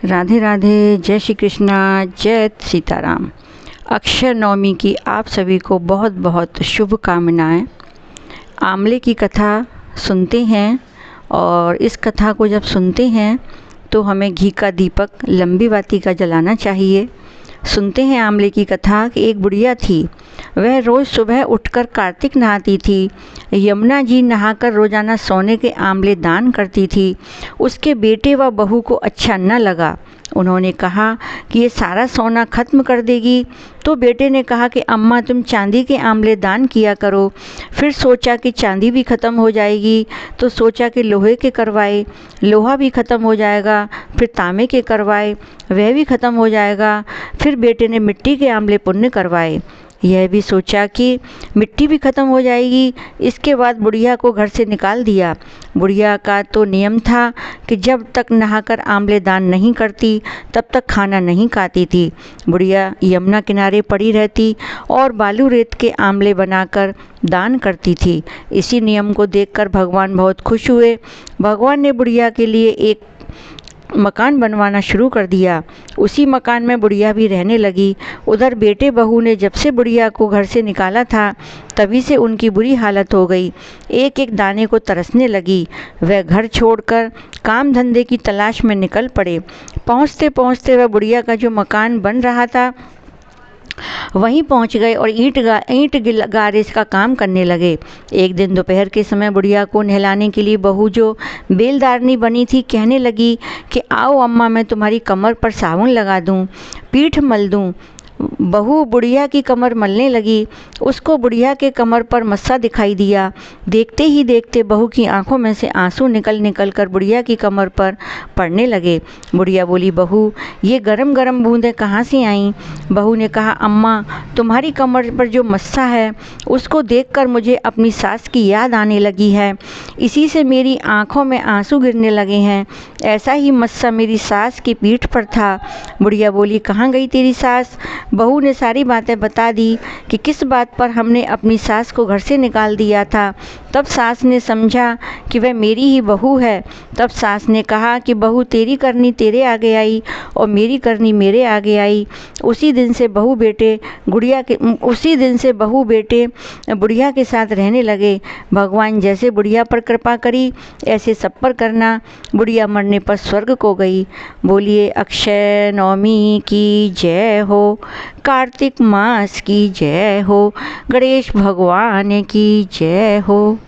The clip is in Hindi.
राधे राधे, जय श्री कृष्णा, जय सीताराम। अक्षय नवमी की आप सभी को बहुत बहुत शुभकामनाएं। आंवले की कथा सुनते हैं और इस कथा को जब सुनते हैं तो हमें घी का दीपक लंबी बाती का जलाना चाहिए। सुनते हैं आंवले की कथा कि एक बुढ़िया थी। वह रोज़ सुबह उठकर कार्तिक नहाती थी। यमुना जी नहाकर रोज़ाना सोने के आंवले दान करती थी। उसके बेटे व बहू को अच्छा न लगा। उन्होंने कहा कि ये सारा सोना ख़त्म कर देगी। तो बेटे ने कहा कि अम्मा तुम चांदी के आंवले दान किया करो। फिर सोचा कि चांदी भी ख़त्म हो जाएगी तो सोचा कि लोहे के करवाए, लोहा भी ख़त्म हो जाएगा। फिर तांबे के करवाए, वह भी ख़त्म हो जाएगा। फिर बेटे ने मिट्टी के आंवले पुण्य करवाए। यह भी सोचा कि मिट्टी भी ख़त्म हो जाएगी। इसके बाद बुढ़िया को घर से निकाल दिया। बुढ़िया का तो नियम था कि जब तक नहाकर आंवले दान नहीं करती तब तक खाना नहीं खाती थी। बुढ़िया यमुना किनारे पड़ी रहती और बालू रेत के आंवले बनाकर दान करती थी। इसी नियम को देखकर भगवान बहुत खुश हुए। भगवान ने बुढ़िया के लिए एक मकान बनवाना शुरू कर दिया। उसी मकान में बुढ़िया भी रहने लगी। उधर बेटे बहू ने जब से बुढ़िया को घर से निकाला था तभी से उनकी बुरी हालत हो गई। एक एक दाने को तरसने लगी। वह घर छोड़कर काम धंधे की तलाश में निकल पड़े। पहुँचते पहुँचते वह बुढ़िया का जो मकान बन रहा था वहीं पहुंच गए और ईंट गारे का काम करने लगे। एक दिन दोपहर के समय बुढ़िया को नहलाने के लिए बहू जो बेलदारनी बनी थी कहने लगी कि आओ अम्मा मैं तुम्हारी कमर पर साबुन लगा दूं, पीठ मल दूं। बहू बुढ़िया की कमर मलने लगी। उसको बुढ़िया के कमर पर मस्सा दिखाई दिया। देखते ही देखते बहू की आंखों में से आंसू निकल निकल कर बुढ़िया की कमर पर पड़ने लगे। बुढ़िया बोली, बहू ये गरम गरम बूंदें कहाँ से आईं? बहू ने कहा, अम्मा तुम्हारी कमर पर जो मस्सा है उसको देखकर मुझे अपनी सास की याद आने लगी है। इसी से मेरी आंखों में आंसू गिरने लगे हैं। ऐसा ही मस्सा मेरी सास की पीठ पर था। बुढ़िया बोली, कहाँ गई तेरी सास? बहू ने सारी बातें बता दी कि किस बात पर हमने अपनी सास को घर से निकाल दिया था। तब सास ने समझा कि वह मेरी ही बहू है। तब सास ने कहा कि बहू तेरी करनी तेरे आगे आई और मेरी करनी मेरे आगे आई। उसी दिन से बहू बेटे बुढ़िया के साथ रहने लगे। भगवान जैसे बुढ़िया पर कृपा करी ऐसे सब पर करना। बुढ़िया मरने पर स्वर्ग को गई। बोलिए अक्षय नवमी की जय हो, कार्तिक मास की जय हो, गणेश भगवान की जय हो।